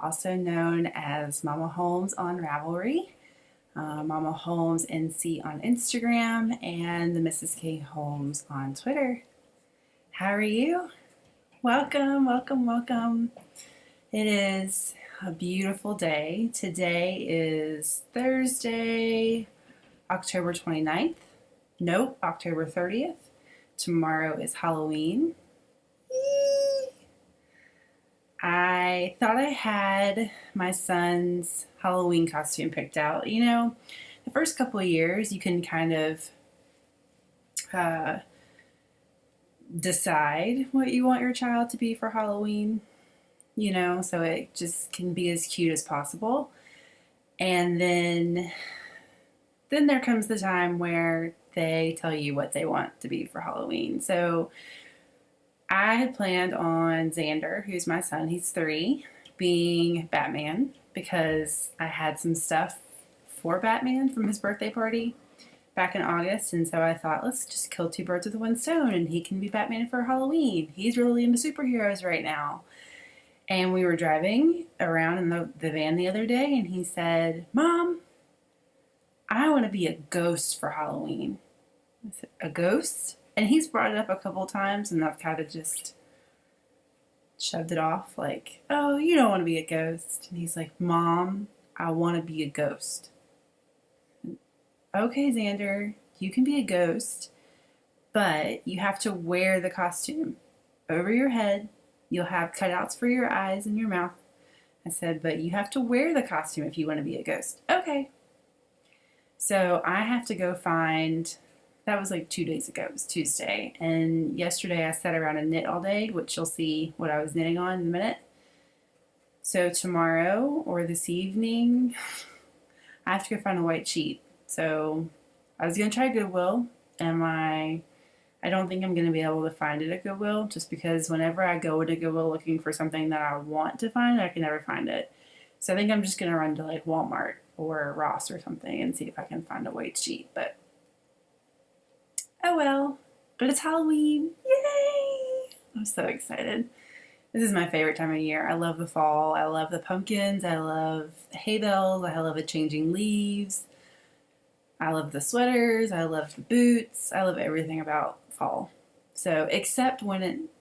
also known as Mama Holmes on Ravelry, Mama Holmes NC on Instagram, and the Mrs. K Holmes on Twitter. How are you? Welcome, welcome, welcome. It is a beautiful day. Today is Thursday, October 29th. Nope, October 30th. Tomorrow is Halloween. I thought I had my son's Halloween costume picked out. You know, the first couple of years you can kind of uh, decide what you want your child to be for Halloween, you know, so it just can be as cute as possible. And then there comes the time where they tell you what they want to be for Halloween. So I had planned on Xander, who's my son, he's 3, being Batman because I had some stuff for Batman from his birthday party back in August. And so I thought, let's just kill 2 birds with one stone and he can be Batman for Halloween. He's really into superheroes right now. And we were driving around in the van the other day and he said, Mom, I want to be a ghost for Halloween. I said, a ghost? And he's brought it up a couple times and I've kind of just shoved it off like, oh, you don't want to be a ghost. And he's like, Mom, I want to be a ghost. Okay, Xander, you can be a ghost, but you have to wear the costume over your head. You'll have cutouts for your eyes and your mouth. I said, but you have to wear the costume if you want to be a ghost. Okay. So I have to go find, that was like 2 days ago, it was Tuesday. And yesterday I sat around and knit all day, which you'll see what I was knitting on in a minute. So tomorrow or this evening, I have to go find a white sheet. So I was going to try Goodwill, and I don't think I'm going to be able to find it at Goodwill just because whenever I go to Goodwill looking for something that I want to find, I can never find it. So I think I'm just going to run to like Walmart or Ross or something and see if I can find a white sheet. But oh well. But it's Halloween. Yay! I'm so excited. This is my favorite time of year. I love the fall. I love the pumpkins. I love the hay bales. I love the changing leaves. I love the sweaters. I love the boots. I love everything about fall. So, except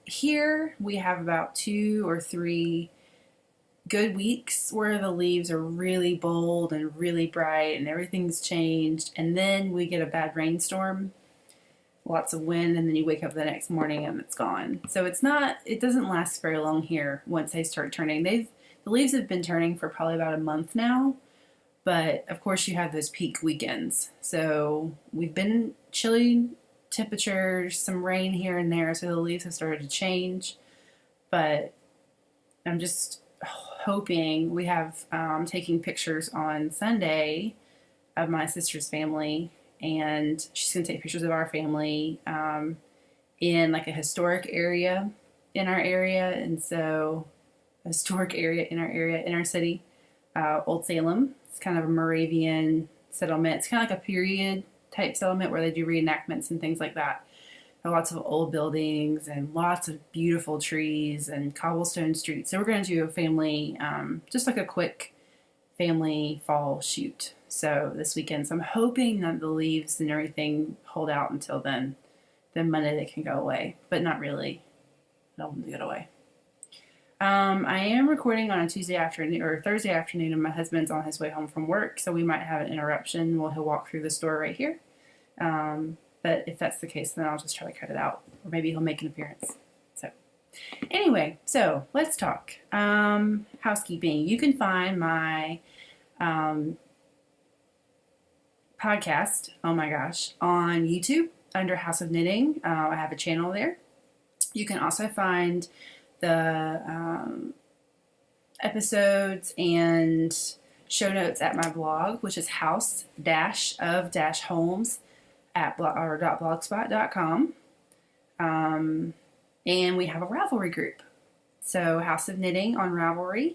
here we have about 2 or 3 good weeks where the leaves are really bold and really bright and everything's changed. And then we get a bad rainstorm, lots of wind, and then you wake up the next morning and it's gone. So it doesn't last very long here once they start turning. The leaves have been turning for probably about a month now. But of course you have those peak weekends. So we've been chilly temperatures, some rain here and there, so the leaves have started to change. But I'm just hoping we have taking pictures on Sunday of my sister's family, and she's going to take pictures of our family in like a historic area in our area. And so a historic area in our city, Old Salem. It's kind of a Moravian settlement. It's kind of like a period type settlement where they do reenactments and things like that. There are lots of old buildings and lots of beautiful trees and cobblestone streets. So we're going to do a family, just like a quick family fall shoot. So this weekend, so I'm hoping that the leaves and everything hold out until then. Then Monday they can go away, but not really. I don't want them to get away. I am recording on a Tuesday afternoon or Thursday afternoon, and my husband's on his way home from work, so we might have an interruption while he'll walk through the store right here. But if that's the case, then I'll just try to cut it out, or maybe he'll make an appearance. So anyway, so let's talk. Housekeeping. You can find my podcast, oh my gosh, on YouTube under House of Knitting. I have a channel there. You can also find the episodes and show notes at my blog, which is house-of-homes at blogspot.com. And we have a Ravelry group. So House of Knitting on Ravelry.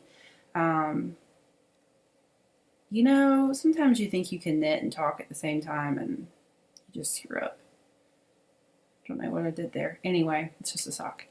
You know, sometimes you think you can knit and talk at the same time and you just screw up. Don't know what I did there. Anyway, it's just a sock.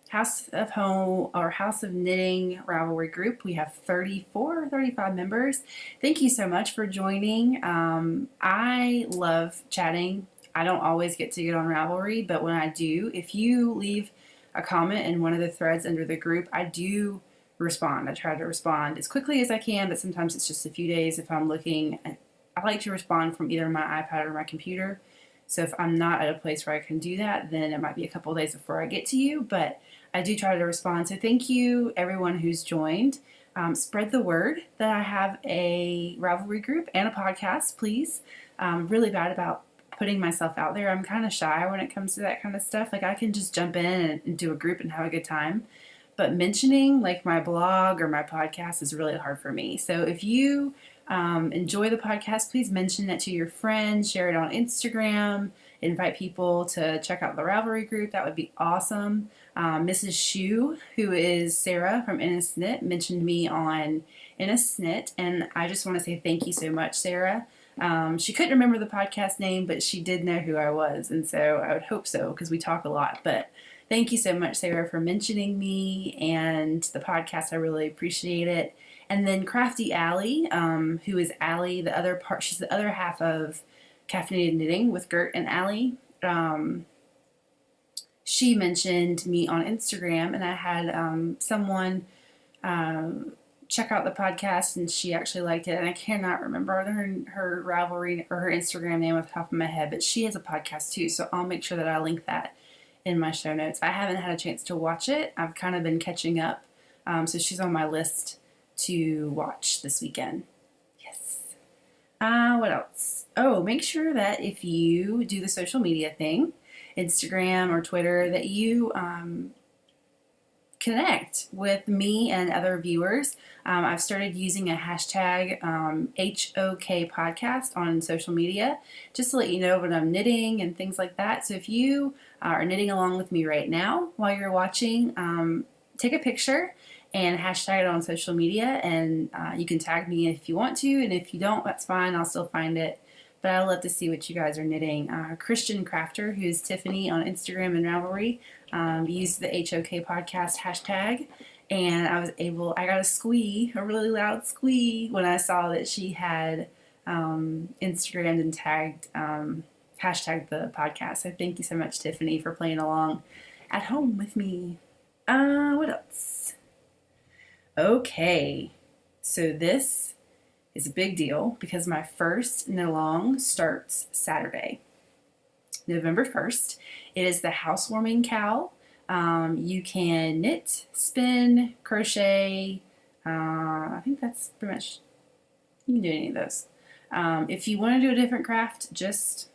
House of Home or House of Knitting Ravelry group. We have 34 or 35 members. Thank you so much for joining. I love chatting. I don't always get to get on Ravelry, but when I do, if you leave a comment in one of the threads under the group, I do respond. I try to respond as quickly as I can, but sometimes it's just a few days if I'm looking. I like to respond from either my iPad or my computer. So if I'm not at a place where I can do that, then it might be a couple days before I get to you, but I do try to respond. So thank you, everyone who's joined. Spread the word that I have a Ravelry group and a podcast, please. Really bad about putting myself out there. I'm kind of shy when it comes to that kind of stuff. Like I can just jump in and do a group and have a good time. But mentioning like my blog or my podcast is really hard for me. So if you enjoy the podcast, please mention that to your friends, share it on Instagram, invite people to check out the Ravelry group. That would be awesome. Mrs. Shu, who is Sarah from Ennis Knit, mentioned me on Ennis Knit, and I just want to say thank you so much, Sarah. She couldn't remember the podcast name, but she did know who I was, and so I would hope so because we talk a lot. But thank you so much, Sarah, for mentioning me and the podcast. I really appreciate it. And then Crafty Allie, who is Allie, the other part, she's the other half of Caffeinated Knitting with Gert and Allie. She mentioned me on Instagram, and I had someone check out the podcast, and she actually liked it. And I cannot remember her Ravelry or her Instagram name off the top of my head, but she has a podcast too, so I'll make sure that I link that in my show notes. I haven't had a chance to watch it. I've kind of been catching up, so she's on my list to watch this weekend. Yes. What else? Oh, make sure that if you do the social media thing, Instagram or Twitter, that you connect with me and other viewers. I've started using a hashtag HOK podcast on social media just to let you know when I'm knitting and things like that. So if you are knitting along with me right now while you're watching, take a picture and hashtag it on social media, and you can tag me if you want to, and if you don't, that's fine. I'll still find it. But I love to see what you guys are knitting. Christian Crafter, who's Tiffany on Instagram and Ravelry, used the HOK podcast hashtag, and I got a really loud squee when I saw that she had Instagrammed and hashtagged the podcast. So thank you so much, Tiffany, for playing along at home with me. What else? Okay, so this is a big deal because my first knit along starts Saturday, November 1st. It is the Housewarming KAL. You can knit, spin, crochet. I think that's pretty much, you can do any of those. If you want to do a different craft, that's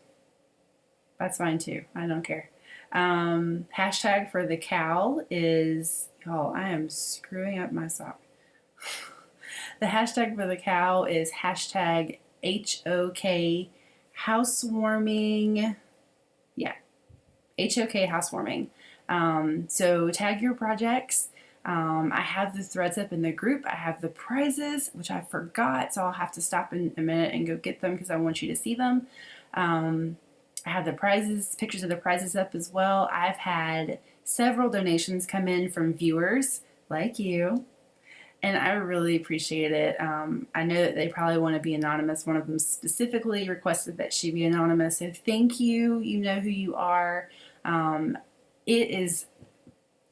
fine too. I don't care. Hashtag for the KAL is, y'all, I am screwing up my sock. The hashtag for the KAL is hashtag HOK housewarming. Yeah, HOK housewarming. So tag your projects. I have the threads up in the group. I have the prizes, which I forgot, so I'll have to stop in a minute and go get them because I want you to see them. I have the prizes, pictures of the prizes up as well. I've had several donations come in from viewers like you, and I really appreciate it. I know that they probably want to be anonymous. One of them specifically requested that she be anonymous, so thank you. You know who you are. It was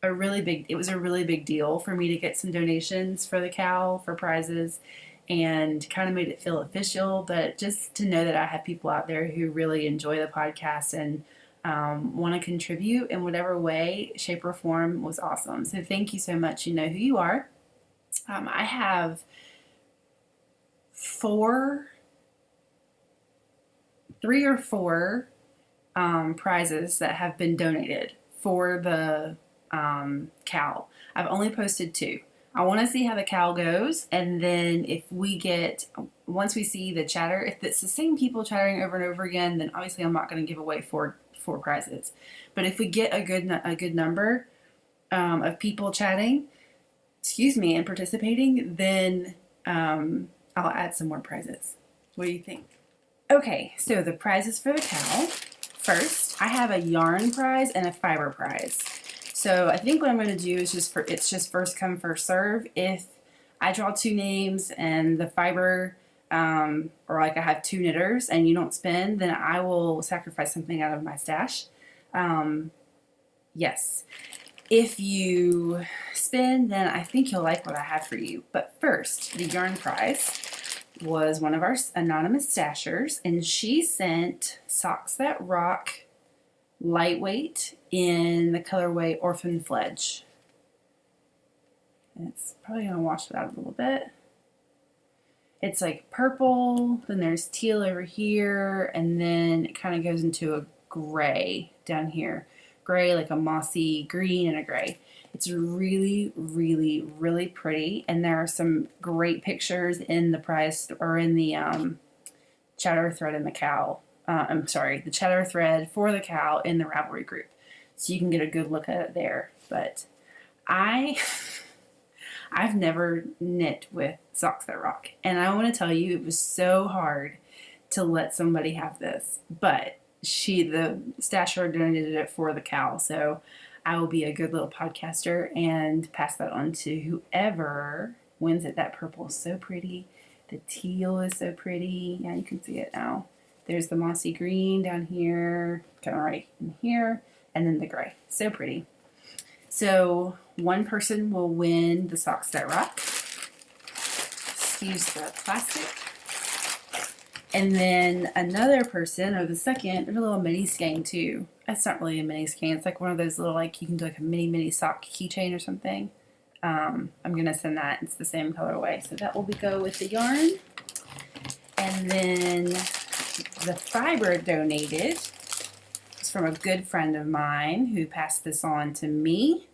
a really big deal for me to get some donations for the KAL, for prizes, and kind of made it feel official, but just to know that I have people out there who really enjoy the podcast and want to contribute in whatever way, shape, or form was awesome. So thank you so much. You know who you are. I have three or four prizes that have been donated for the KAL. I've only posted 2. I want to see how the KAL goes, and then once we see the chatter, if it's the same people chattering over and over again, then obviously I'm not going to give away four prizes. But if we get a good number of people chatting, and participating, then I'll add some more prizes. What do you think? Okay, so the prizes for the KAL. First, I have a yarn prize and a fiber prize. So I think what I'm going to do is it's just first come, first serve. If I draw 2 names and the fiber, or like I have 2 knitters and you don't spin, then I will sacrifice something out of my stash. Yes. If you spin, then I think you'll like what I have for you. But first, the yarn prize was one of our anonymous stashers, and she sent Socks That Rock Lightweight in the colorway Orphan Fledge. And it's probably going to wash it out a little bit. It's like purple, then there's teal over here, and then it kind of goes into a gray down here. Gray, like a mossy green and a gray. It's really, really, really pretty, and there are some great pictures in the prize, or in the chatter thread in the KAL. The chatter thread for the KAL in the Ravelry group, so you can get a good look at it there. But I've never knit with Socks That Rock, and I want to tell you, it was so hard to let somebody have this, but the stasher donated it for the KAL, so I will be a good little podcaster and pass that on to whoever wins it. That purple is so pretty. The teal is so pretty. Yeah, you can see it now. There's the mossy green down here, kind of right in here, and then the gray. So pretty. So one person will win the Socks That Rock. Excuse the plastic. And then another person, or the second, there's a little mini skein too. That's not really a mini skein. It's like one of those little, like, you can do like a mini sock keychain or something. I'm going to send that. It's the same colorway. So that will go with the yarn. And then the fiber donated is from a good friend of mine who passed this on to me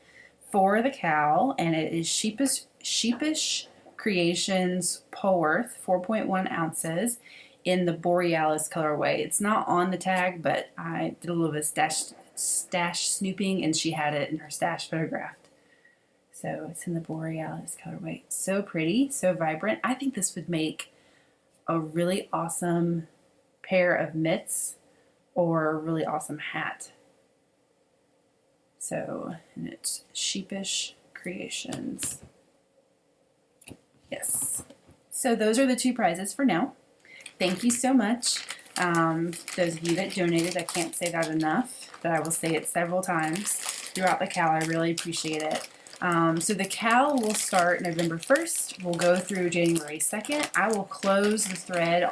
for the KAL. And it is Sheepish Creations Polworth, 4.1 ounces. In the Borealis colorway. It's not on the tag, but I did a little bit of stash snooping, and she had it in her stash photographed. So it's in the Borealis colorway. So pretty, so vibrant. I think this would make a really awesome pair of mitts or a really awesome hat. So, and it's Sheepish Creations. Yes. So those are the 2 prizes for now. Thank you so much. Those of you that donated, I can't say that enough, but I will say it several times throughout the KAL. I really appreciate it. So the KAL will start November 1st. We'll go through January 2nd. I will close the thread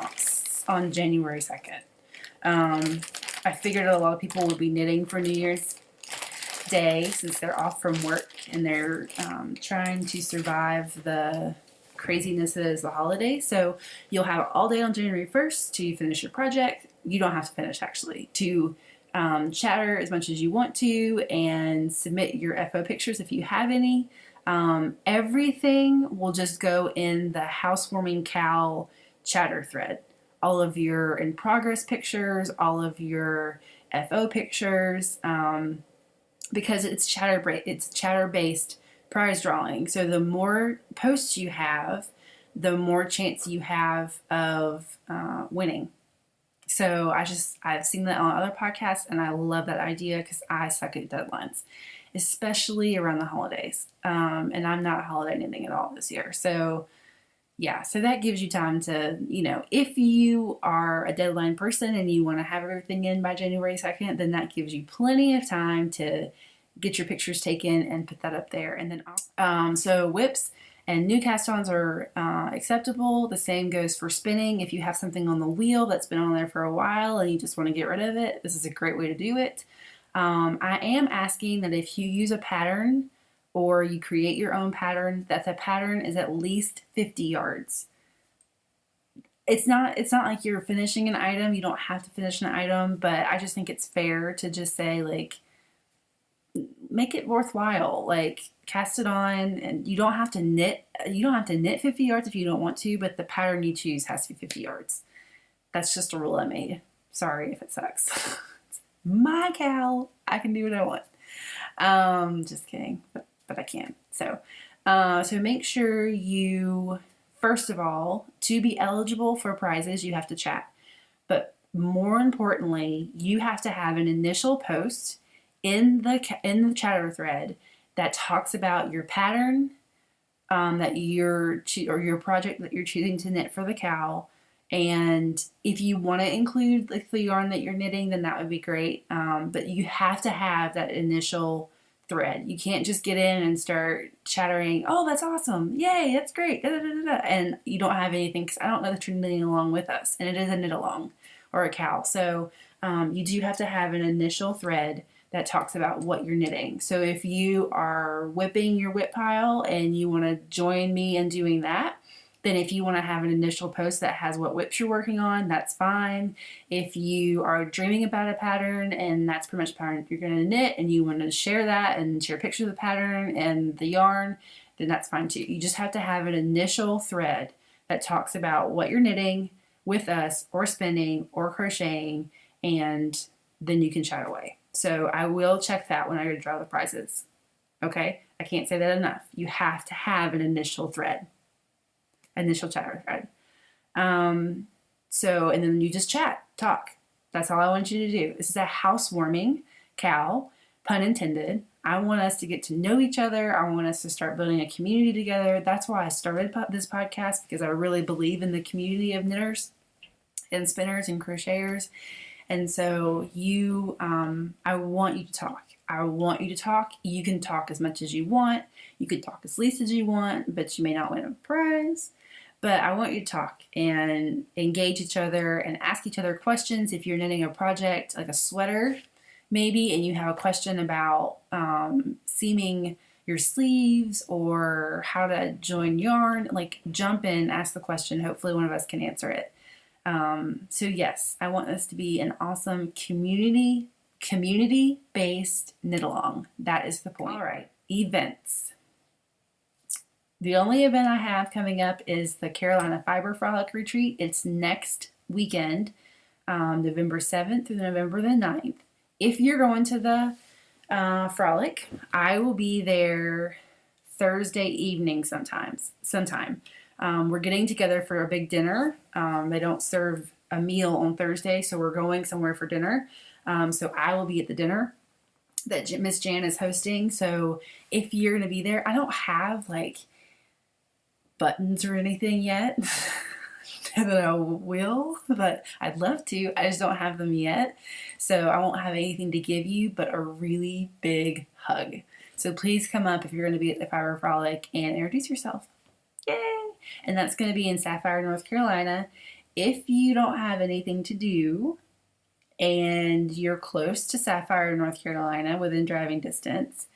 on January 2nd. I figured a lot of people would be knitting for New Year's Day since they're off from work and they're trying to survive the craziness that is the holiday. So you'll have all day on January 1st to finish your project. You don't have to finish, actually, to chatter as much as you want to and submit your FO pictures if you have any. Everything will just go in the Housewarming KAL chatter thread. All of your in progress pictures, all of your FO pictures, because it's chatter based prize drawing. So the more posts you have, the more chance you have of winning. So I've seen that on other podcasts, and I love that idea because I suck at deadlines, especially around the holidays. And I'm not holiday knitting at all this year. So yeah, so that gives you time to, if you are a deadline person and you want to have everything in by January 2nd, then that gives you plenty of time to get your pictures taken and put that up there. And then, so whips and new cast-ons are acceptable. The same goes for spinning. If you have something on the wheel that's been on there for a while and you just want to get rid of it, this is a great way to do it. I am asking that if you use a pattern or you create your own pattern, that the pattern is at least 50 yards. It's not like you're finishing an item. You don't have to finish an item, but I just think it's fair to just say, like, make it worthwhile. Like, cast it on, and you don't have to knit 50 yards if you don't want to, but the pattern you choose has to be 50 yards. That's just a rule I made. Sorry if it sucks. It's my KAL. I can do what I want. Just kidding, but I can. So make sure you, first of all, to be eligible for prizes, you have to chat. But more importantly, you have to have an initial post in the chatter thread that talks about your pattern that or your project that you're choosing to knit for the cowl. And if you want to include like the yarn that you're knitting, then that would be great. But you have to have that initial thread. You can't just get in and start chattering, oh, that's awesome, yay, that's great, da, da, da, da, and you don't have anything, because I don't know that you're knitting along with us, and it is a knit along or a cowl. So you do have to have an initial thread that talks about what you're knitting. So if you are whipping your whip pile and you want to join me in doing that, then if you want to have an initial post that has what whips you're working on, that's fine. If you are dreaming about a pattern and that's pretty much the pattern you're going to knit and you want to share that and share pictures of the pattern and the yarn, then that's fine too. You just have to have an initial thread that talks about what you're knitting with us or spinning or crocheting, and then you can chat away. So I will check that when I go to draw the prizes. Okay? I can't say that enough. You have to have an initial thread. Initial chatter thread. And then you just chat, talk. That's all I want you to do. This is a housewarming KAL, pun intended. I want us to get to know each other. I want us to start building a community together. That's why I started this podcast, because I really believe in the community of knitters and spinners and crocheters. And so I want you to talk. I want you to talk. You can talk as much as you want. You can talk as least as you want, but you may not win a prize. But I want you to talk and engage each other and ask each other questions. If you're knitting a project like a sweater, maybe, and you have a question about seaming your sleeves or how to join yarn, like jump in, ask the question. Hopefully one of us can answer it. So yes, I want this to be an awesome community-based knit along. That is the point. All right, events. The only event I have coming up is the Carolina Fiber Frolic Retreat. It's next weekend, November 7th through November the 9th. If you're going to the Frolic, I will be there Thursday evening sometime. We're getting together for a big dinner. They don't serve a meal on Thursday, so we're going somewhere for dinner. So I will be at the dinner that Miss Jan is hosting. So if you're going to be there, I don't have like buttons or anything yet. That I will, but I'd love to. I just don't have them yet. So I won't have anything to give you but a really big hug. So please come up if you're going to be at the Fiber Frolic and introduce yourself. Yay! And that's going to be in Sapphire, North Carolina. If you don't have anything to do and you're close to Sapphire, North Carolina, within driving distance,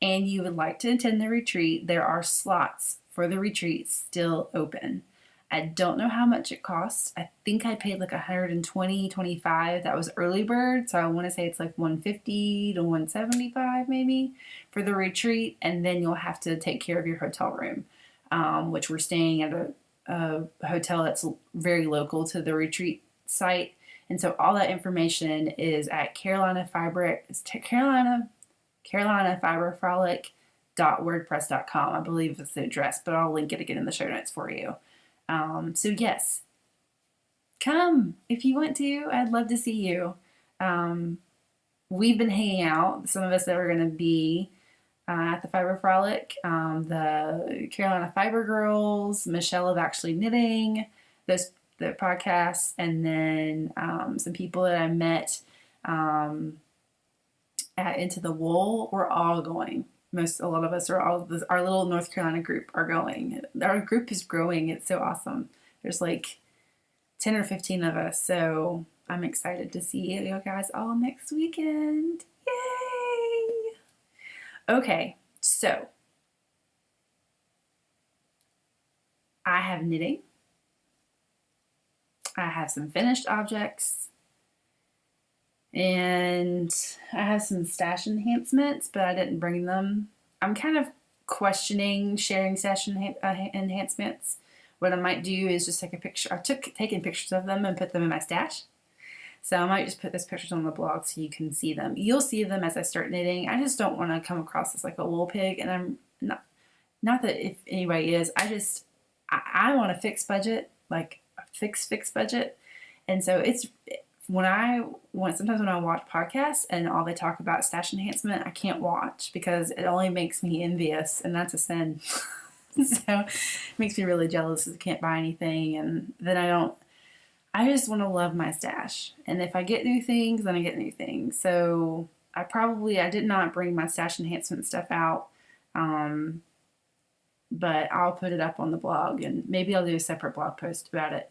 and you would like to attend the retreat, there are slots for the retreat still open. I don't know how much it costs. I think I paid like $125. That was early bird, so I want to say it's like $150 to $175 maybe for the retreat, and then you'll have to take care of your hotel room, which we're staying at a hotel that's very local to the retreat site. And so all that information is at carolinafiberfrolic.wordpress.com. I believe it's the address, but I'll link it again in the show notes for you. So yes, come if you want to. I'd love to see you. We've been hanging out, some of us that are going to be at the Fiber Frolic, the Carolina Fiber Girls, Michelle of Actually Knitting, the podcast, and then some people that I met at Into the Wool. We're all going. A lot of us are our little North Carolina group are going. Our group is growing. It's so awesome. There's like 10 or 15 of us. So I'm excited to see you guys all next weekend. Yay! Okay, so I have knitting. I have some finished objects. And I have some stash enhancements, but I didn't bring them. I'm kind of questioning sharing stash enhancements. What I might do is just take a picture. I've taken pictures of them and put them in my stash. So I might just put those pictures on the blog so you can see them. You'll see them as I start knitting. I just don't want to come across as like a wool pig, and I'm not that if anybody is. I want a fixed budget, like a fixed budget. And so it's sometimes when I watch podcasts and all they talk about stash enhancement, I can't watch because it only makes me envious, and that's a sin. So it makes me really jealous because I can't buy anything, and then I just want to love my stash. And if I get new things, then I get new things. So I did not bring my stash enhancement stuff out. But I'll put it up on the blog, and maybe I'll do a separate blog post about it.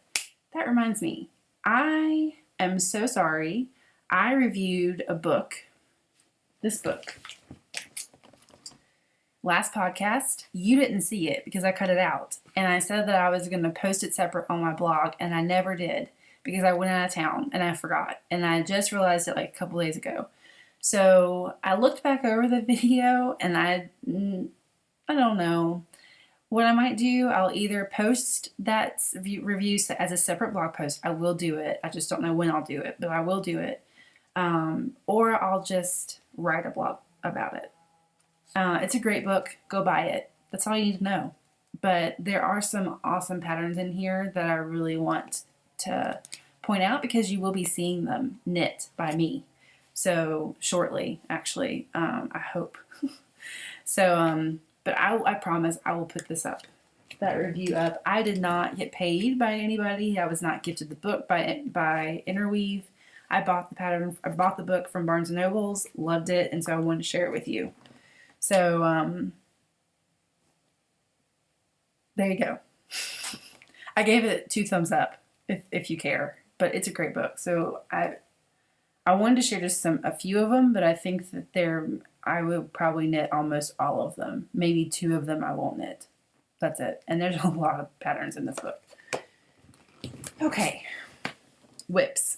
That reminds me, I am so sorry. I reviewed this book, last podcast. You didn't see it because I cut it out. And I said that I was going to post it separate on my blog, and I never did because I went out of town and I forgot. And I just realized it like a couple days ago. So I looked back over the video, and I don't know. What I might do, I'll either post that review as a separate blog post. I will do it. I just don't know when I'll do it, but I will do it. Or I'll just write a blog about it. It's a great book. Go buy it. That's all you need to know. But there are some awesome patterns in here that I really want to point out because you will be seeing them knit by me. So shortly, actually, I hope. So, but I promise I will put that review up. I did not get paid by anybody. I was not gifted the book by Interweave. I bought the book from Barnes & Nobles, loved it, and so I wanted to share it with you. So, there you go. I gave it 2 thumbs up, if you care, but it's a great book. So I wanted to share just a few of them, but I think that I will probably knit almost all of them. Maybe 2 of them I won't knit. That's it. And there's a lot of patterns in this book. Okay. Whips.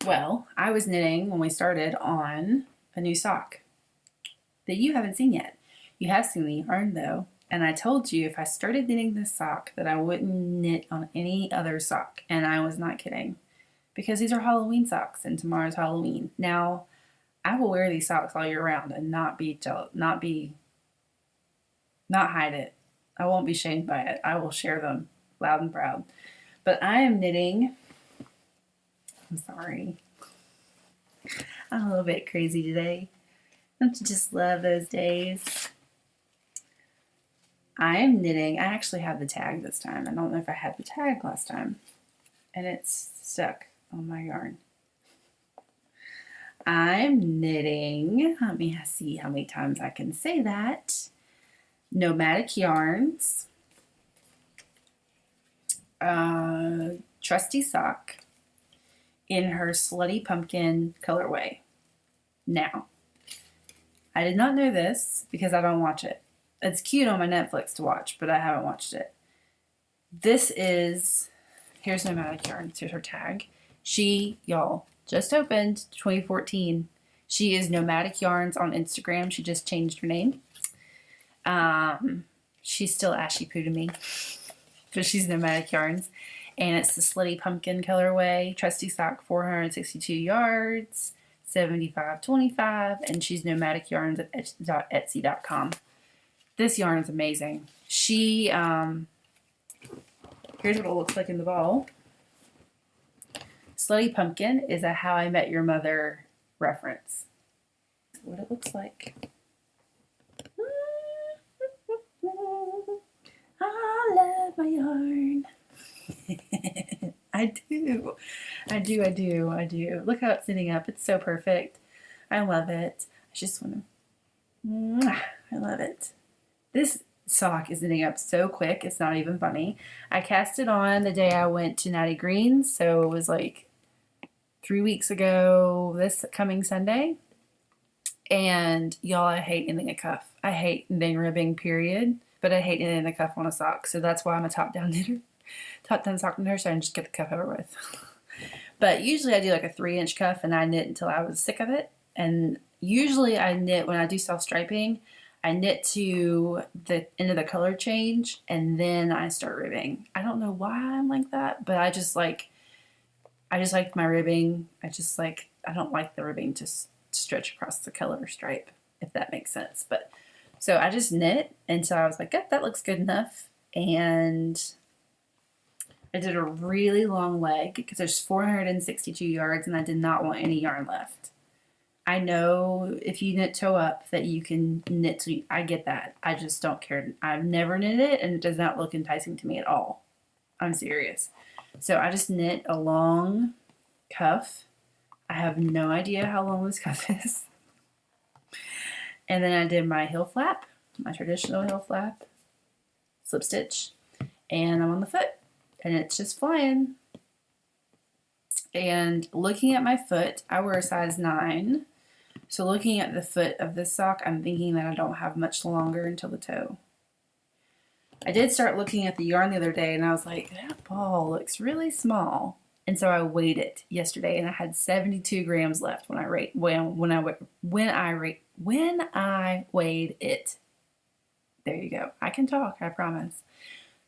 Well, I was knitting when we started on a new sock that you haven't seen yet. You have seen the yarn though. And I told you if I started knitting this sock that I wouldn't knit on any other sock. And I was not kidding. Because these are Halloween socks and tomorrow's Halloween. Now, I will wear these socks all year round and not hide it. I won't be shamed by it. I will share them loud and proud. But I am knitting. I'm sorry. I'm a little bit crazy today. Don't you just love those days? I am knitting. I actually have the tag this time. I don't know if I had the tag last time. And it's stuck on my yarn. I'm knitting, let me see how many times I can say that. Nomadic Yarns, Trusty Sock in her Slutty Pumpkin colorway. Now, I did not know this because I don't watch it. It's cute on my Netflix to watch, but I haven't watched it. Here's Nomadic Yarns, here's her tag. She, y'all, just opened 2014. She is Nomadic Yarns on Instagram. She just changed her name. She's still Ashy Poo to me, but she's Nomadic Yarns. And it's the Slutty Pumpkin colorway. Trusty Sock, 462 yards, 75.25. And she's Nomadic Yarns at Etsy.com. This yarn is amazing. Here's what it looks like in the ball. Slutty Pumpkin is a How I Met Your Mother reference. That's what it looks like. I love my yarn. I do. Look how it's sitting up. It's so perfect. I love it. I just want to, I love it. This sock is knitting up so quick. It's not even funny. I cast it on the day I went to Natty Green's. So it was like 3 weeks ago, this coming Sunday. And y'all, I hate knitting a cuff. I hate knitting ribbing, period. But I hate knitting a cuff on a sock. So that's why I'm a top-down knitter. Top-down sock knitter, so I can just get the cuff over with. But usually I do like a 3-inch cuff and I knit until I was sick of it. And usually I knit, when I do self-striping, I knit to the end of the color change and then I start ribbing. I don't know why I'm like that, but I just like my ribbing. I don't like the ribbing to stretch across the color stripe, if that makes sense. But so I just knit until I was like, yep, that looks good enough. And I did a really long leg because there's 462 yards and I did not want any yarn left. I know if you knit toe up that you can knit to, I get that. I just don't care. I've never knitted it and it does not look enticing to me at all. I'm serious. So I just knit a long cuff. I have no idea how long this cuff is. And then I did my heel flap, my traditional heel flap, slip stitch, and I'm on the foot. And it's just flying. And looking at my foot, I wear a size 9. So looking at the foot of this sock, I'm thinking that I don't have much longer until the toe. I did start looking at the yarn the other day and I was like, that ball looks really small. And so I weighed it yesterday and I had 72 grams left when I weighed it. There you go. I can talk, I promise.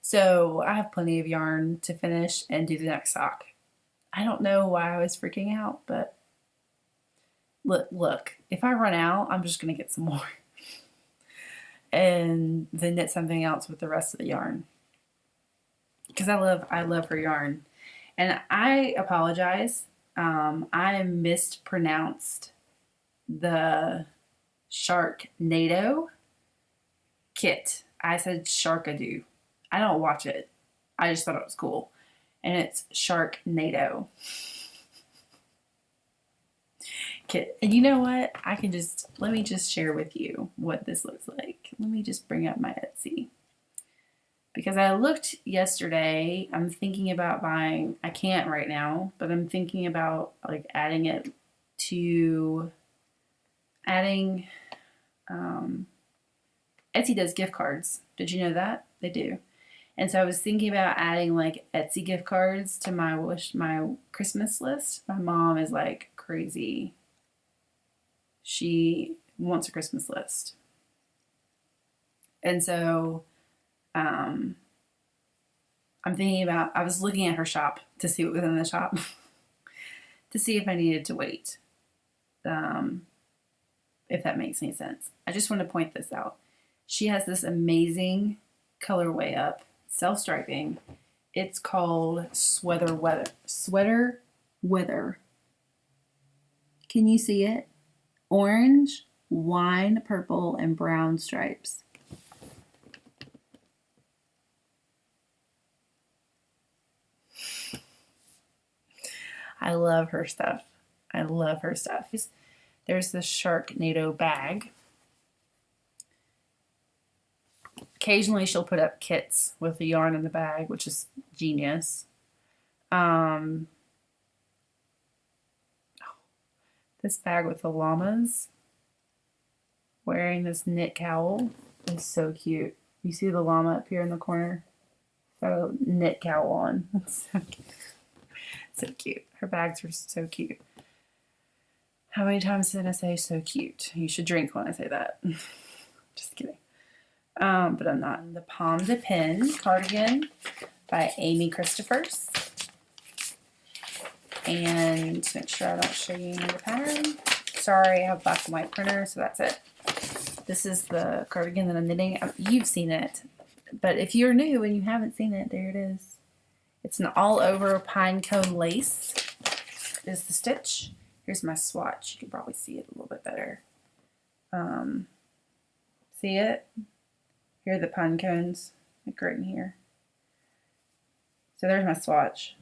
So I have plenty of yarn to finish and do the next sock. I don't know why I was freaking out, but look, if I run out, I'm just going to get some more. And then knit something else with the rest of the yarn. Because I love her yarn. And I apologize. I mispronounced the Sharknado kit. I said Sharkadoo. I don't watch it. I just thought it was cool. And it's Sharknado kit. And you know what? Let me just share with you what this looks like. Let me just bring up my Etsy. Because I looked yesterday, I'm thinking about buying, I can't right now, but I'm thinking about like adding Etsy does gift cards. Did you know that? They do. And so I was thinking about adding like Etsy gift cards to my Christmas list. My mom is like crazy. She wants a Christmas list. And so I'm thinking about, I was looking at her shop to see what was in the shop to see if I needed to wait. If that makes any sense. I just want to point this out. She has this amazing colorway up, self-striping. It's called Sweater Weather. Can you see it? Orange, wine, purple, and brown stripes. I love her stuff. There's the Sharknado bag. Occasionally she'll put up kits with the yarn in the bag, which is genius. This bag with the llamas wearing this knit cowl is so cute. You see the llama up here in the corner? Got a knit cowl on. It's so cute. So cute. Her bags are so cute. How many times did I say so cute? You should drink when I say that. Just kidding. But I'm not. The Pomme de Pin cardigan by Amy Christophers. And to make sure I don't show you the pattern. Sorry, I have black and white printer, so that's it. This is the cardigan that I'm knitting. You've seen it. But if you're new and you haven't seen it, there it is. It's an all-over pine cone lace is the stitch. Here's my swatch. You can probably see it a little bit better. See it? Here are the pine cones, like right in here. So there's my swatch.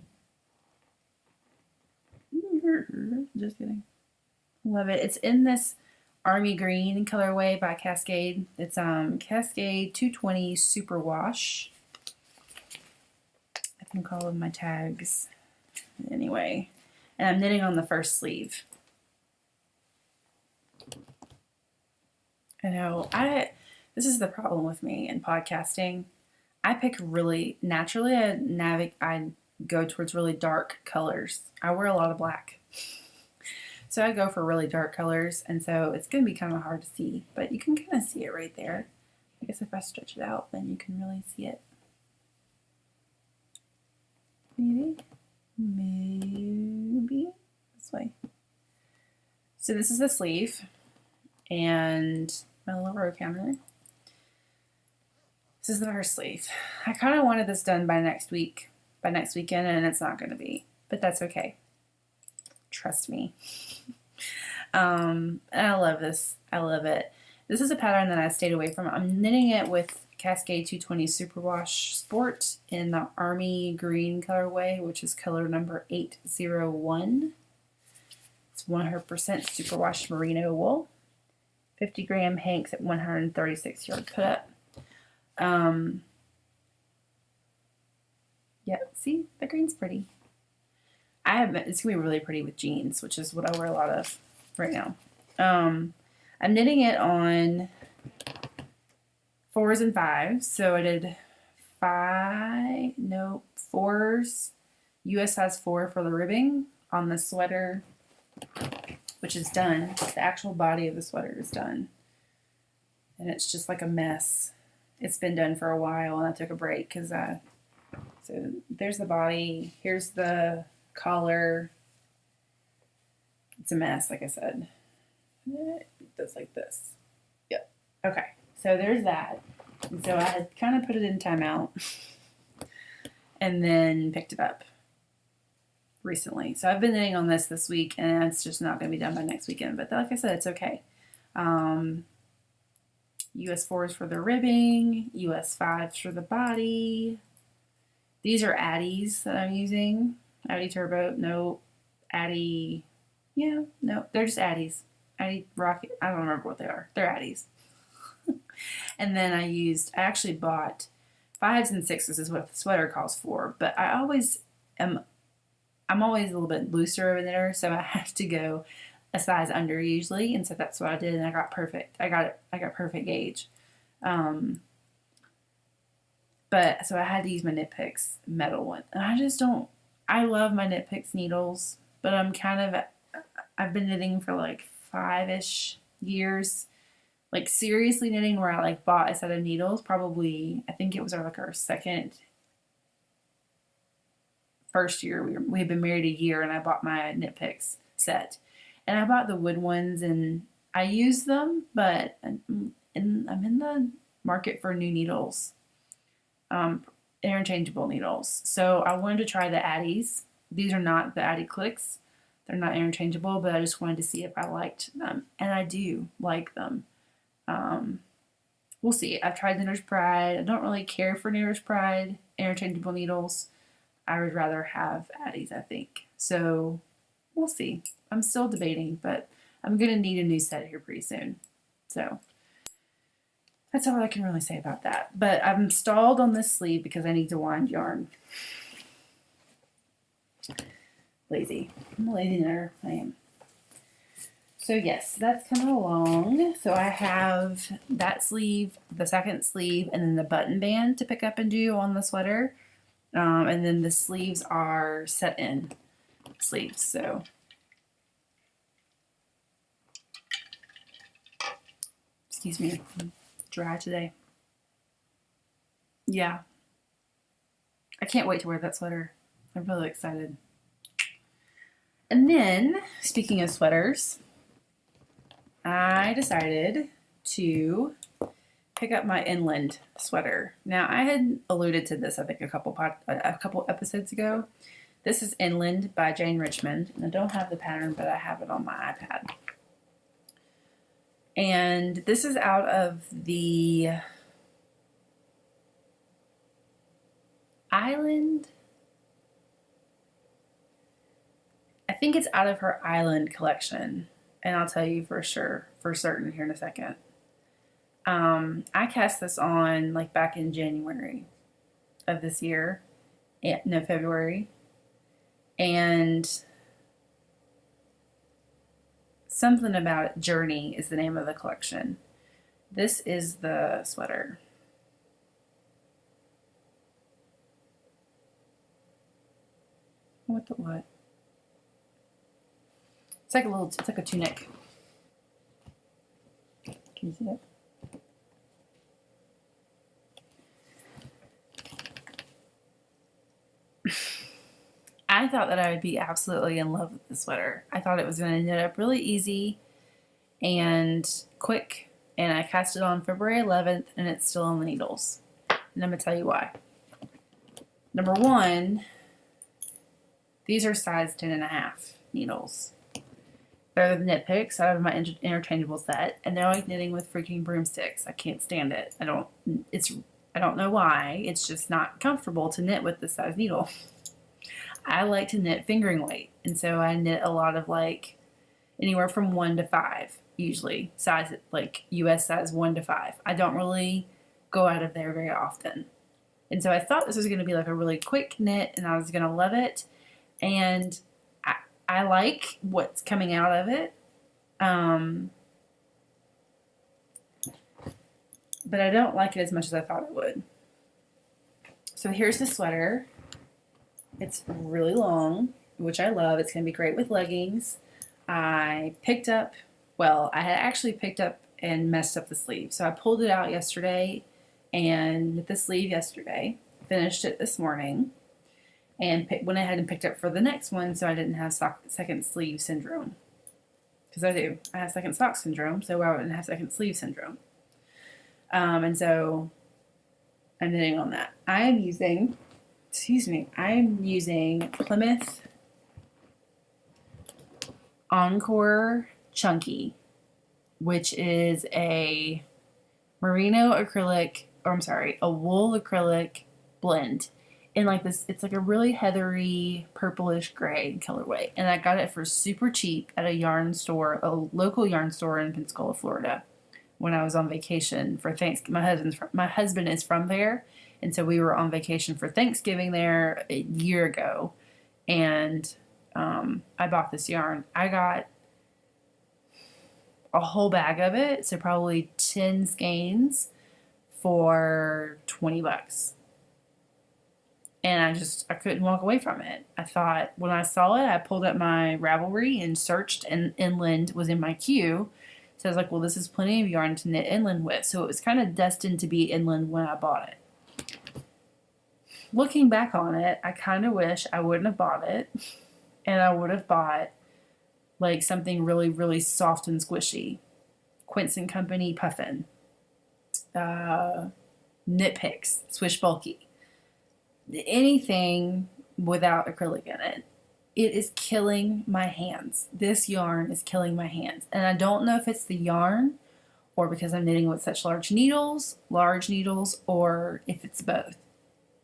Just kidding. Love it. It's in this army green colorway by Cascade. It's Cascade 220 Super Wash. I think all of my tags. Anyway, and I'm knitting on the first sleeve. I know, this is the problem with me in podcasting. I pick really, naturally I go towards really dark colors. I wear a lot of black. So I go for really dark colors, and so it's going to be kind of hard to see, but you can kind of see it right there. I guess if I stretch it out, then you can really see it. Maybe this way. So this is the sleeve, and my little row counter. This is the first sleeve. I kind of wanted this done by next week, by next weekend, and it's not going to be, but that's okay. Trust me. And I love this. I love it. This is a pattern that I stayed away from. I'm knitting it with Cascade 220 Superwash Sport in the Army Green colorway, which is color number 801. It's 100% superwash merino wool. 50-gram hanks at 136 yard put up. Yeah, see, the green's pretty. It's gonna be really pretty with jeans, which is what I wear a lot of right now. I'm knitting it on 4s and 5s. So I did 4s, US size 4 for the ribbing on the sweater, which is done. The actual body of the sweater is done. And it's just like a mess. It's been done for a while, and I took a break because so there's the body. Here's the collar. It's a mess, like I said. It does like this. Yep. Okay. So there's that. And so I had kind of put it in timeout and then picked it up recently. So I've been knitting on this week, and it's just not going to be done by next weekend. But like I said, it's okay. US 4s for the ribbing, US 5s for the body. These are Addies that I'm using. Addi Turbo, no, Addi, yeah, no, they're just Addies. Addi Rocket, I don't remember what they are. They're Addies. And then I actually bought 5s and 6s is what the sweater calls for, but I'm always a little bit looser of a knitter, so I have to go a size under usually, and so that's what I did, and I got perfect. I got perfect gauge. But so I had to use my Knit Picks metal one, and I love my Knit Picks needles, but I've been knitting for like 5-ish years, like seriously knitting, where I like bought a set of needles. Probably, I think it was our first year. We had been married a year, and I bought my Knit Picks set, and I bought the wood ones, and I use them, but I'm in the market for new needles. Interchangeable needles. So I wanted to try the Addies. These are not the Addi Clicks. They're not interchangeable, but I just wanted to see if I liked them. And I do like them. We'll see. I've tried Knitter's Pride. I don't really care for Knitter's Pride interchangeable needles. I would rather have Addies, I think. So we'll see. I'm still debating, but I'm going to need a new set here pretty soon. So that's all I can really say about that. But I'm stalled on this sleeve because I need to wind yarn. Lazy. I'm a lazy knitter. I am. So yes, that's coming along. So I have that sleeve, the second sleeve, and then the button band to pick up and do on the sweater. And then the sleeves are set in sleeves. So excuse me. Dry today. Yeah. I can't wait to wear that sweater. I'm really excited. And then, speaking of sweaters, I decided to pick up my inland sweater. Now, I had alluded to this, I think, a couple episodes ago. This is Inland by Jane Richmond. And I don't have the pattern, but I have it on my iPad. And this is out of the Island. I think it's out of her Island collection. And I'll tell you for certain here in a second. I cast this on like back in January of this year. No, February. And something about it, Journey is the name of the collection. This is the sweater. What the what? It's like a tunic. Can you see that? I thought that I would be absolutely in love with the sweater. I thought it was going to knit up really easy and quick, and I cast it on February 11th, and it's still on the needles. And I'm going to tell you why. Number one, these are size 10.5 needles. They're the knit picks out of my interchangeable set, and they're like knitting with freaking broomsticks. I can't stand it. I don't know why. It's just not comfortable to knit with this size needle. I like to knit fingering weight, and so I knit a lot of like anywhere from 1 to 5, usually size, like US size 1 to 5. I don't really go out of there very often. And so I thought this was going to be like a really quick knit and I was going to love it. And I like what's coming out of it. But I don't like it as much as I thought it would. So here's the sweater. It's really long, which I love. It's going to be great with leggings. I had actually picked up and messed up the sleeve. So I pulled it out yesterday and knit the sleeve yesterday. Finished it this morning. And went ahead and picked up for the next one so I didn't have second sleeve syndrome. Because I do. I have second sock syndrome, so I wouldn't have second sleeve syndrome. And so I'm knitting on that. I am using Plymouth Encore Chunky, which is a merino acrylic, a wool acrylic blend. In like this, it's like a really heathery purplish gray colorway. And I got it for super cheap at a local yarn store in Pensacola, Florida, when I was on vacation for Thanksgiving. My husband is from there, and so we were on vacation for Thanksgiving there a year ago. And I bought this yarn. I got a whole bag of it, so probably 10 skeins for $20. And I couldn't walk away from it. I thought, when I saw it, I pulled up my Ravelry and searched, and inland was in my queue. So I was like, well, this is plenty of yarn to knit inland with. So it was kind of destined to be inland when I bought it. Looking back on it, I kind of wish I wouldn't have bought it. And I would have bought like something really, really soft and squishy. Quince & Company Puffin. Knit Picks, Swish Bulky. Anything without acrylic in it. It is killing my hands. This yarn is killing my hands. And I don't know if it's the yarn or because I'm knitting with such large needles, or if it's both.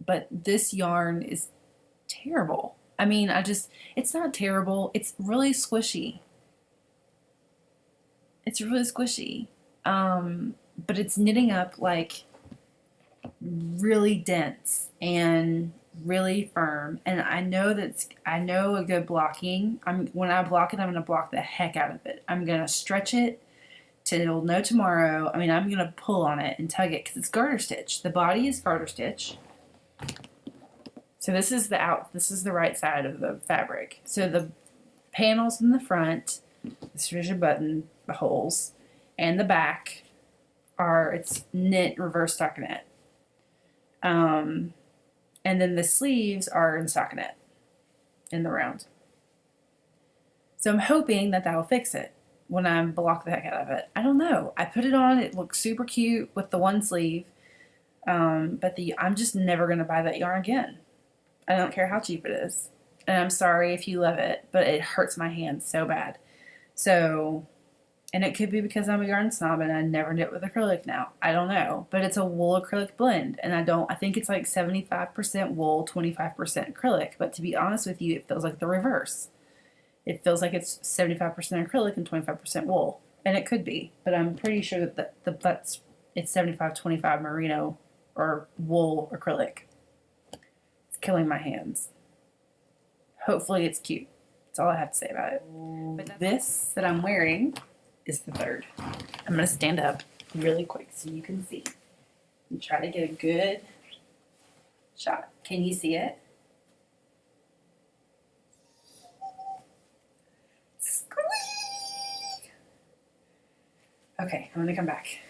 But this yarn is terrible. I mean, it's not terrible. It's really squishy. But it's knitting up like really dense and really firm, and I know a good blocking. When I block it, I'm gonna block the heck out of it. I'm gonna stretch it till it'll know tomorrow. I mean, I'm gonna pull on it and tug it because it's garter stitch. The body is garter stitch. So this is the right side of the fabric. So the panels in the front, here's your button, the holes, and the back it's knit reverse stockinette. And then the sleeves are in stockinette in the round. So I'm hoping that will fix it when I block the heck out of it. I don't know. I put it on. It looks super cute with the one sleeve. But I'm just never going to buy that yarn again. I don't care how cheap it is. And I'm sorry if you love it, but it hurts my hands so bad. So, and it could be because I'm a yarn snob and I never knit with acrylic now. I don't know. But it's a wool acrylic blend. And I think it's like 75% wool, 25% acrylic. But to be honest with you, it feels like the reverse. It feels like it's 75% acrylic and 25% wool. And it could be. But I'm pretty sure that it's 75-25 merino or wool acrylic. It's killing my hands. Hopefully it's cute. That's all I have to say about it. But this that I'm wearing is the third. I'm going to stand up really quick so you can see and try to get a good shot. Can you see it? Squeak! Okay, I'm going to come back.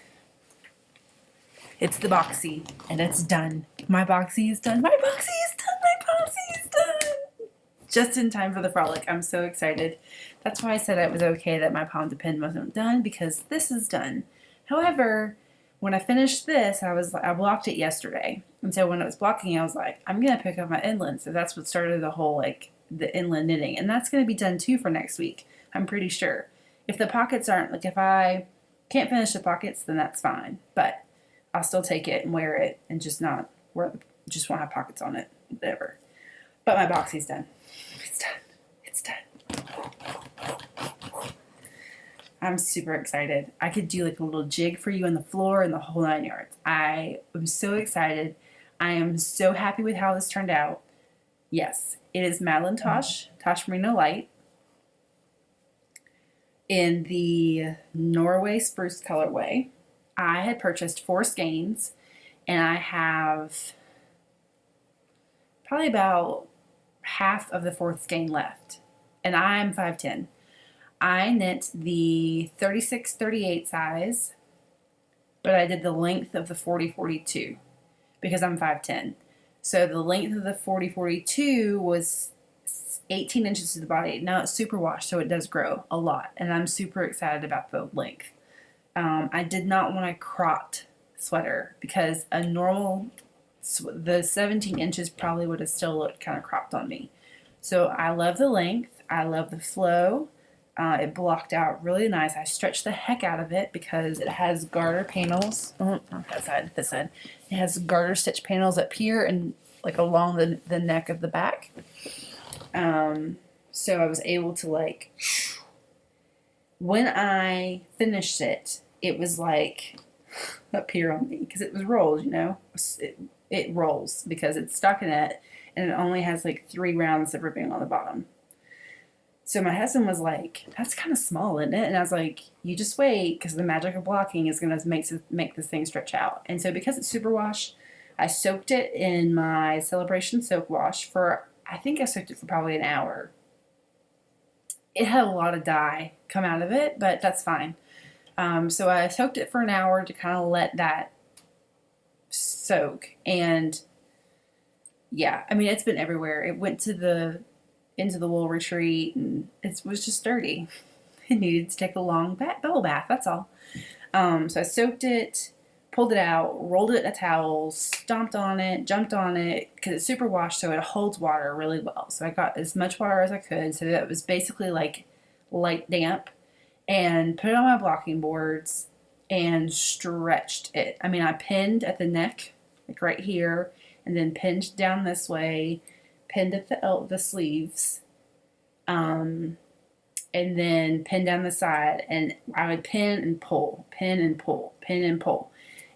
It's the boxy, and it's done. My boxy is done. My boxy is done. My boxy is done. Just in time for the frolic. I'm so excited. That's why I said it was okay that my pound to pin wasn't done, because this is done. However, when I finished this, I blocked it yesterday. And so when it was blocking, I was like, I'm going to pick up my inland. So that's what started the whole, like, the inland knitting. And that's going to be done too for next week. I'm pretty sure. If the pockets aren't, like, if I can't finish the pockets, then that's fine. But I'll still take it and wear it and just not wear, just won't have pockets on it. Whatever. But my boxy's done. It's done. It's done. I'm super excited. I could do like a little jig for you on the floor and the whole 9 yards. I am so excited. I am so happy with how this turned out. Yes, it is Madeline Tosh Merino Light in the Norway Spruce colorway. I had purchased 4 skeins, and I have probably about half of the 4th skein left, and I'm 5'10". I knit the 36-38 size, but I did the length of the 40-42 because I'm 5'10". So the length of the 40-42 was 18 inches to the body. Now it's super wash, so it does grow a lot, and I'm super excited about the length. I did not want a cropped sweater because a normal, the 17 inches probably would have still looked kind of cropped on me. So I love the length. I love the flow. It blocked out really nice. I stretched the heck out of it because it has garter panels. Not that side, this side. It has garter stitch panels up here and like along the neck of the back. So I was able to like, when I finished it, it was like up here on me because it was rolled, you know. It rolls because it's stockinette and it only has like 3 rounds of ribbing on the bottom. So my husband was like, that's kind of small, isn't it? And I was like, you just wait because the magic of blocking is going to make this thing stretch out. And so because it's superwash, I soaked it in my Celebration Soak Wash for, I think I soaked it for probably an hour. It had a lot of dye come out of it, but that's fine. So I soaked it for an hour to kind of let that soak. And yeah, I mean, it's been everywhere. It went to into the wool retreat, and it was just dirty. It needed to take a long bubble bath, that's all. So I soaked it, pulled it out, rolled it in a towel, stomped on it, jumped on it, because it's super washed, so it holds water really well. So I got as much water as I could, so that it was basically like light damp, and put it on my blocking boards and stretched it. I mean, I pinned at the neck, like right here, and then pinned down this way, pinned at the sleeves, and then pinned down the side, and I would pin and pull, pin and pull, pin and pull,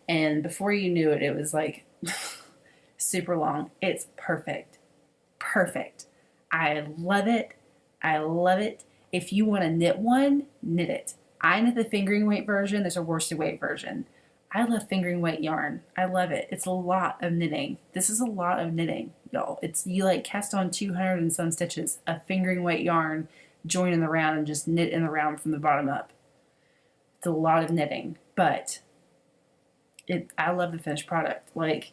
and before you knew it, it was like super long. It's perfect. Perfect. I love it. I love it. If you want to knit one, knit it. I knit the fingering weight version. There's a worsted weight version. I love fingering weight yarn. I love it. It's a lot of knitting. This is a lot of knitting, y'all. It's, you like cast on 200 and some stitches of fingering weight yarn, join in the round, and just knit in the round from the bottom up. It's a lot of knitting, but I love the finished product. Like,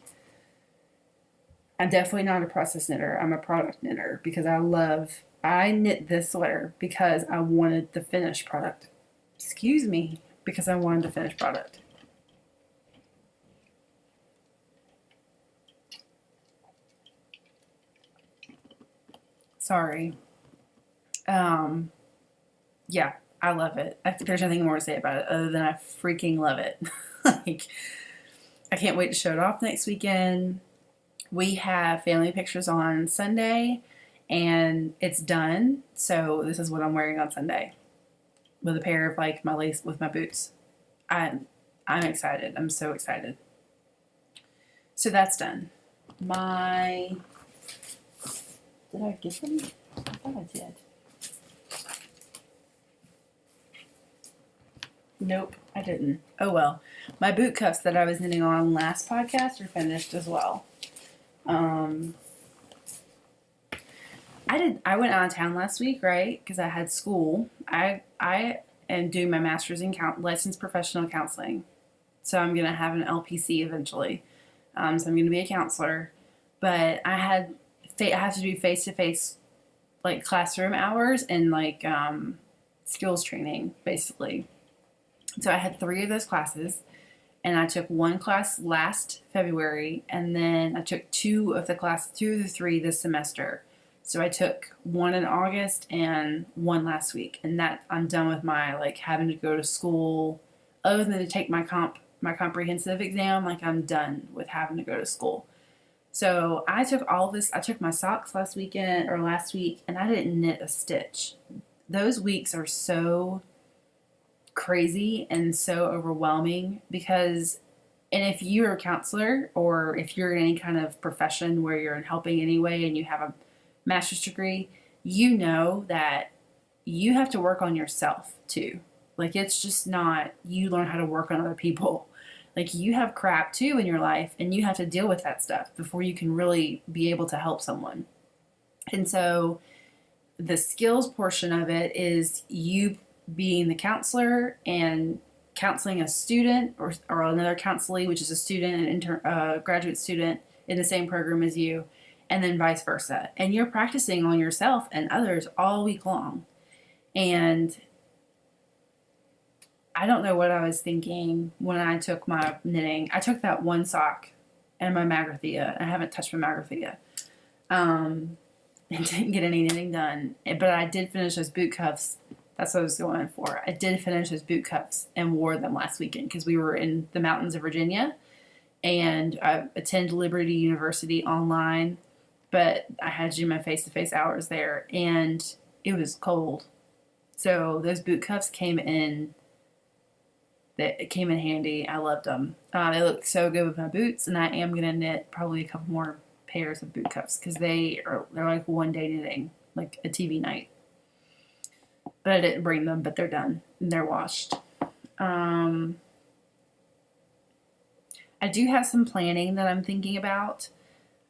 I'm definitely not a process knitter. I'm a product knitter because I knit this sweater because I wanted the finished product. Excuse me, because I wanted the finished product. Sorry. Yeah, I love it. I think there's nothing more to say about it other than I freaking love it. Like, I can't wait to show it off next weekend. We have family pictures on Sunday, and it's done. So this is what I'm wearing on Sunday, with a pair of like my lace with my boots. I'm excited. I'm so excited. So that's done. Did I get them? I thought I did. Nope, I didn't. Oh well. My boot cuffs that I was knitting on last podcast are finished as well. I went out of town last week, right? Because I had school. I am doing my master's in licensed professional counseling. So I'm going to have an LPC eventually. So I'm going to be a counselor. But I have to do face-to-face like classroom hours and like skills training, basically. So I had 3 of those classes, And I took one class last February, and then I took two of the three this semester. So I took one in August and one last week, and that I'm done with my like having to go to school. Other than to take my comprehensive exam, like I'm done with having to go to school. So I took all this. I took my socks last weekend or last week, and I didn't knit a stitch. Those weeks are so crazy and so overwhelming because, and if you're a counselor or if you're in any kind of profession where you're in helping anyway and you have a master's degree, you know that you have to work on yourself too. Like it's just not you learn how to work on other people. Like you have crap too in your life and you have to deal with that stuff before you can really be able to help someone. And so the skills portion of it is you being the counselor and counseling a student or another counselee, which is a student, an graduate student in the same program as you, and then vice versa. And you're practicing on yourself and others all week long. And I don't know what I was thinking when I took my knitting. I took that one sock and my magrathea. I haven't touched my magrathea. And didn't get any knitting done. But I did finish those boot cuffs. That's what I was going for. I did finish those boot cuffs and wore them last weekend because we were in the mountains of Virginia. And I attended Liberty University online. But I had to do my face-to-face hours there. And it was cold. So those boot cuffs came in handy. I loved them. They look so good with my boots, and I am going to knit probably a couple more pairs of boot cuffs because they're like one day knitting, like a TV night. But I didn't bring them, but they're done and they're washed. I do have some planning that I'm thinking about.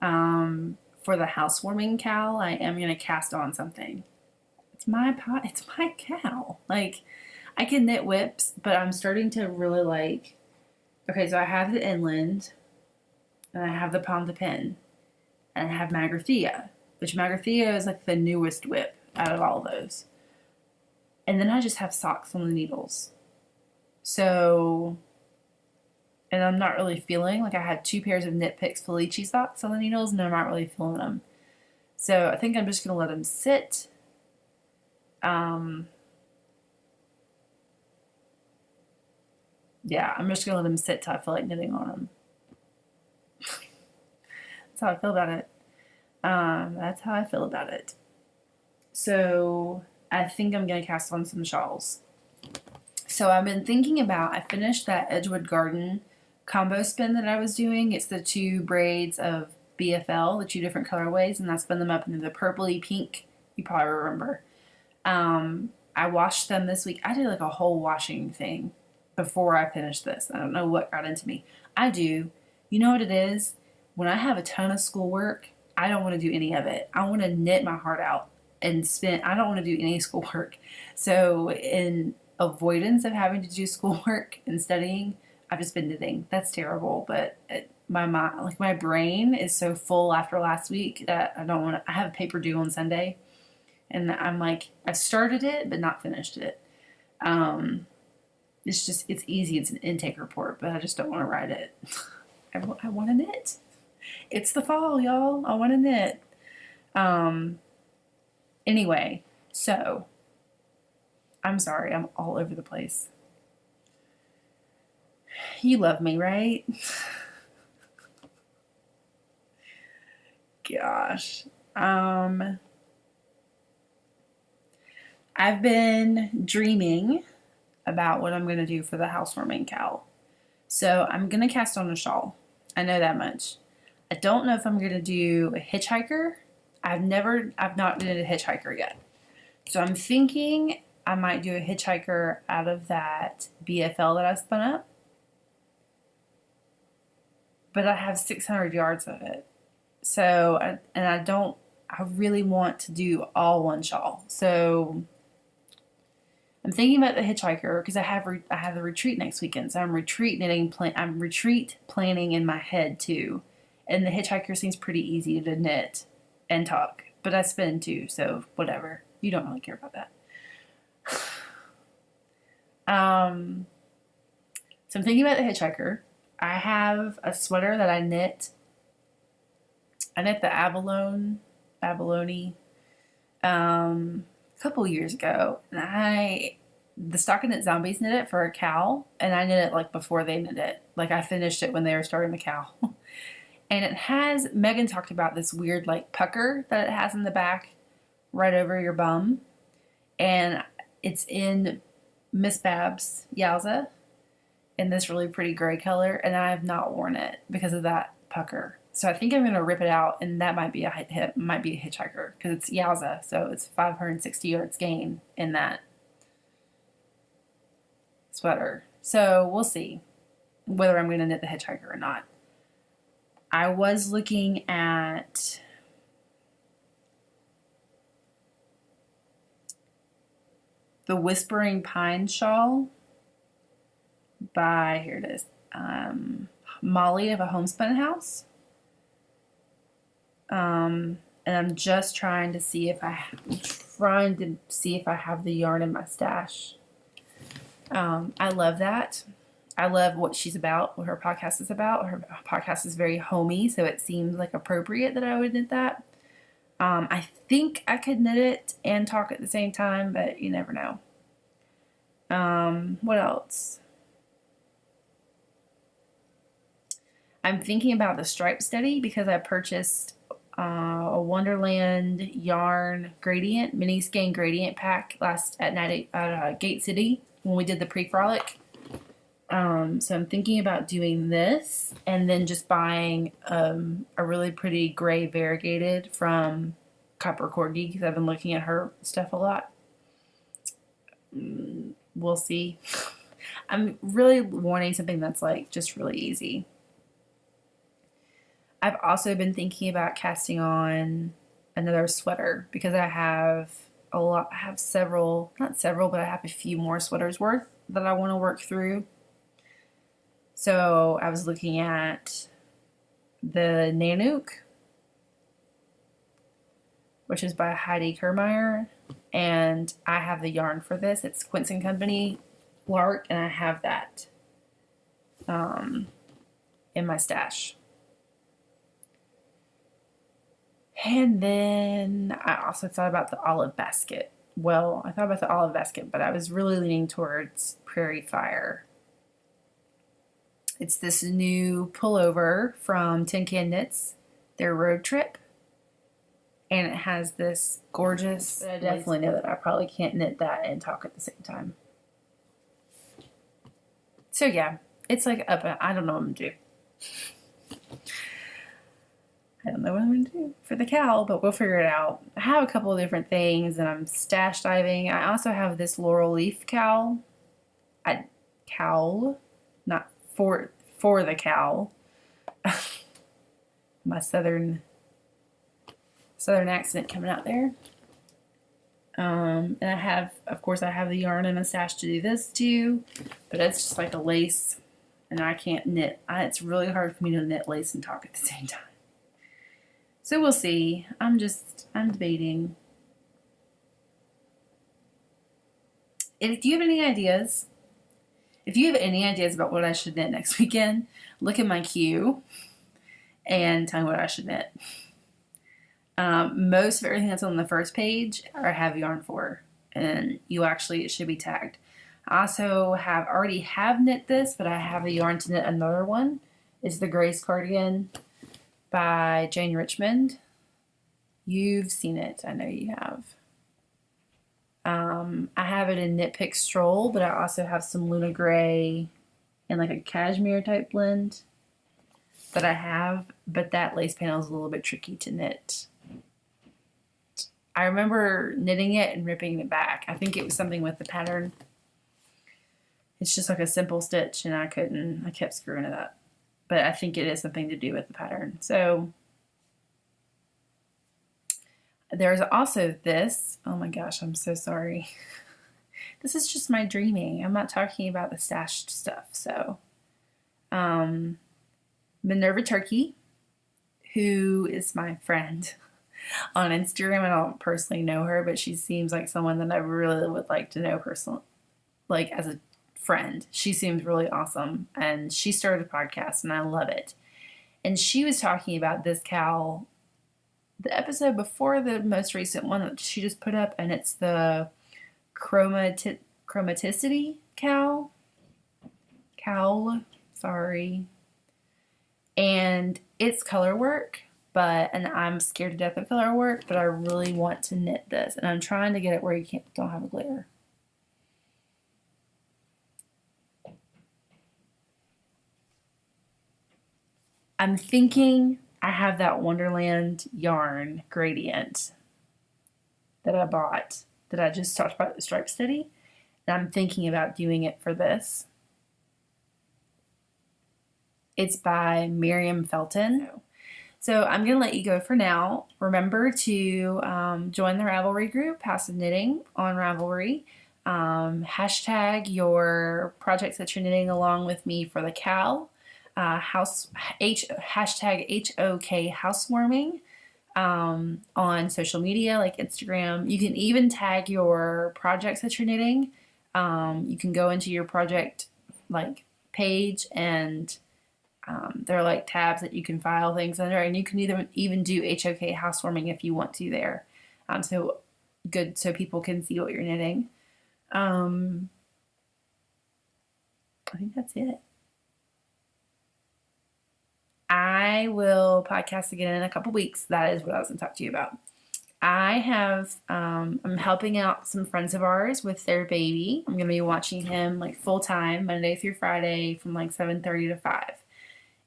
For the Housewarming KAL, I am going to cast on something. It's my KAL. Like, I can knit whips, but I'm starting to really like, okay, so I have the inland, and I have the palm to pin, and I have magrathea, which magrathea is like the newest whip out of all those. And then I just have socks on the needles. So, and I'm not really feeling, like I had 2 pairs of Knit Picks Felici socks on the needles, and I'm not really feeling them. So I think I'm just going to let them sit. Yeah, I'm just going to let them sit till I feel like knitting on them. That's how I feel about it. That's how I feel about it. So I think I'm going to cast on some shawls. So I've been thinking about, I finished that Edgewood Garden combo spin that I was doing. It's the 2 braids of BFL, the 2 different colorways, and I spun them up into the purpley pink. You probably remember. I washed them this week. I did like a whole washing thing before I finished this. I don't know what got into me. I do. You know what it is? When I have a ton of schoolwork, I don't want to do any of it. I want to knit my heart out and spend. I don't want to do any schoolwork. So in avoidance of having to do schoolwork and studying, I've just been knitting. That's terrible, but my mind, like my brain is so full after last week that I don't want to. I have a paper due on Sunday, and I'm like, I started it but not finished it. It's easy. It's an intake report, but I just don't want to write it. I want to knit. It's the fall, y'all. I want to knit. Anyway, so I'm sorry. I'm all over the place. You love me, right? Gosh. I've been dreaming about what I'm going to do for the Housewarming KAL. So I'm going to cast on a shawl. I know that much. I don't know if I'm going to do a hitchhiker. I've not done a hitchhiker yet. So I'm thinking I might do a hitchhiker out of that BFL that I spun up. But I have 600 yards of it. So, I really want to do all one shawl. So I'm thinking about the hitchhiker because I have the retreat next weekend. So I'm retreat planning in my head too. And the hitchhiker seems pretty easy to knit and talk. But I spin too, so whatever. You don't really care about that. So I'm thinking about the hitchhiker. I have a sweater that I knit. I knit the abalone, a couple years ago, and the Stockinette Zombies knit it for a KAL, and I knit it like before they knit it. Like I finished it when they were starting the KAL. And it has, Megan talked about this weird like pucker that it has in the back right over your bum. And it's in Miss Babs Yowza in this really pretty gray color, and I have not worn it because of that pucker. So I think I'm going to rip it out, and that might be a hitchhiker because it's Yowza, so it's 560 yards gain in that sweater. So we'll see whether I'm going to knit the hitchhiker or not. I was looking at the Whispering Pine shawl by, here it is, Molly of a Homespun House. And I'm just trying to see if I have the yarn in my stash. I love that. I love what she's about, what her podcast is about. Her podcast is very homey, so it seems like appropriate that I would knit that. I think I could knit it and talk at the same time, but you never know. What else? I'm thinking about the Stripe Steady because I purchased a Wonderland yarn gradient, mini skein gradient pack last at night at Gate City when we did the pre-frolic. So I'm thinking about doing this and then just buying a really pretty gray variegated from Copper Corgi because I've been looking at her stuff a lot. We'll see. I'm really wanting something that's like just really easy. I've also been thinking about casting on another sweater because I have not several, but I have a few more sweaters worth that I want to work through. So I was looking at the Nanook, which is by Heidi Kermeyer, and I have the yarn for this. It's Quince & Company Lark, and I have that in my stash. And then I also thought about the Olive Basket. Well, I thought about the Olive Basket, but I was really leaning towards Prairie Fire. It's this new pullover from Tin Can Knits, their road trip. And it has this gorgeous, I definitely know that I probably can't knit that and talk at the same time. So yeah, it's like I don't know what I'm going to do. I don't know what I'm going to do for the KAL, but we'll figure it out. I have a couple of different things, and I'm stash diving. I also have this Laurel Leaf KAL. Cowl, not for the KAL. My southern accent coming out there. And I have the yarn in a stash to do this too, but it's just like a lace, and I can't knit. It's really hard for me to knit lace and talk at the same time. So we'll see. I'm debating. If you have any ideas about what I should knit next weekend, look at my queue and tell me what I should knit. Most of everything that's on the first page I have yarn for, and it should be tagged. I also already have knit this, but I have a yarn to knit another one. It's the Grace Cardigan by Jane Richmond. You've seen it. I know you have. I have it in Knit Pick Stroll, but I also have some Luna Gray and like a cashmere type blend that I have, but that lace panel is a little bit tricky to knit. I remember knitting it and ripping it back. I think it was something with the pattern. It's just like a simple stitch, and I kept screwing it up. But I think it is something to do with the pattern. So there's also this. Oh my gosh, I'm so sorry. This is just my dreaming. I'm not talking about the stashed stuff. So Minerva Turkey, who is my friend on Instagram. I don't personally know her, but she seems like someone that I really would like to know personally, like as a friend. She seems really awesome, and she started a podcast, and I love it. And she was talking about this KAL, the episode before the most recent one that she just put up, and it's the chromaticity KAL. Sorry. And it's color work, and I'm scared to death of color work, but I really want to knit this, and I'm trying to get it where you don't have a glare. I'm thinking I have that Wonderland yarn gradient that I bought, that I just talked about at the Stripe Study, and I'm thinking about doing it for this. It's by Miriam Felton. So I'm going to let you go for now. Remember to join the Ravelry group, House of Knitting on Ravelry. Hashtag your projects that you're knitting along with me for the KAL. Hashtag HOK Housewarming on social media like Instagram. You can even tag your projects that you're knitting. You can go into your project like page, and there are like tabs that you can file things under, and you can even do HOK Housewarming if you want to there. So good, so people can see what you're knitting. I think that's it. I will podcast again in a couple weeks. That is what I was going to talk to you about. I'm helping out some friends of ours with their baby. I'm going to be watching him like full time, Monday through Friday from like 7:30 to 5.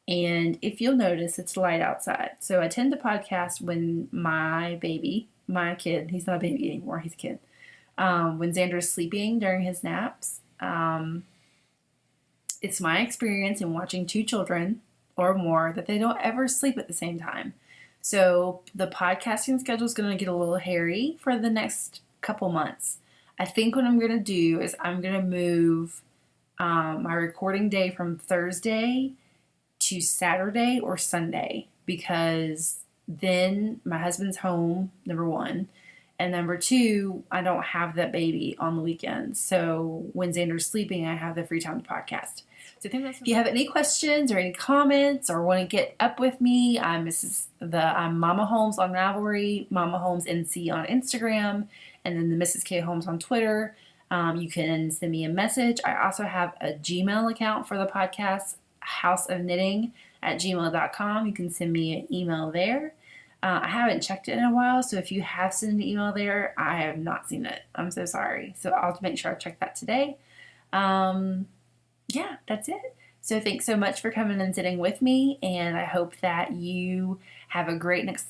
And if you'll notice, it's light outside. So I tend to podcast when my kid, he's not a baby anymore, he's a kid. When Xander's sleeping during his naps. It's my experience in watching 2 children or more that they don't ever sleep at the same time. So the podcasting schedule is going to get a little hairy for the next couple months. I think what I'm going to do is I'm going to move my recording day from Thursday to Saturday or Sunday, because then my husband's home, number 1. And number 2, I don't have that baby on the weekends. So when Xander's sleeping, I have the free time to podcast. So if you have any questions or any comments or want to get up with me, I'm Mama Holmes on Ravelry, Mama Holmes NC on Instagram, and then the Mrs. K Holmes on Twitter. You can send me a message. I also have a Gmail account for the podcast, houseofknitting@gmail.com. You can send me an email there. I haven't checked it in a while, so if you have sent an email there, I have not seen it. I'm so sorry. So I'll make sure I check that today. Yeah, that's it. So thanks so much for coming and sitting with me, and I hope that you have a great next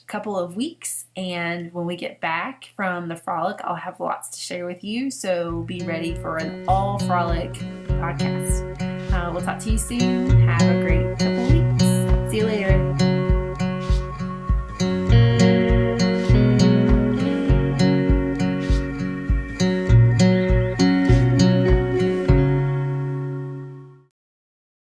couple of weeks. And when we get back from the frolic, I'll have lots to share with you. So be ready for an all frolic podcast. We'll talk to you soon. Have a great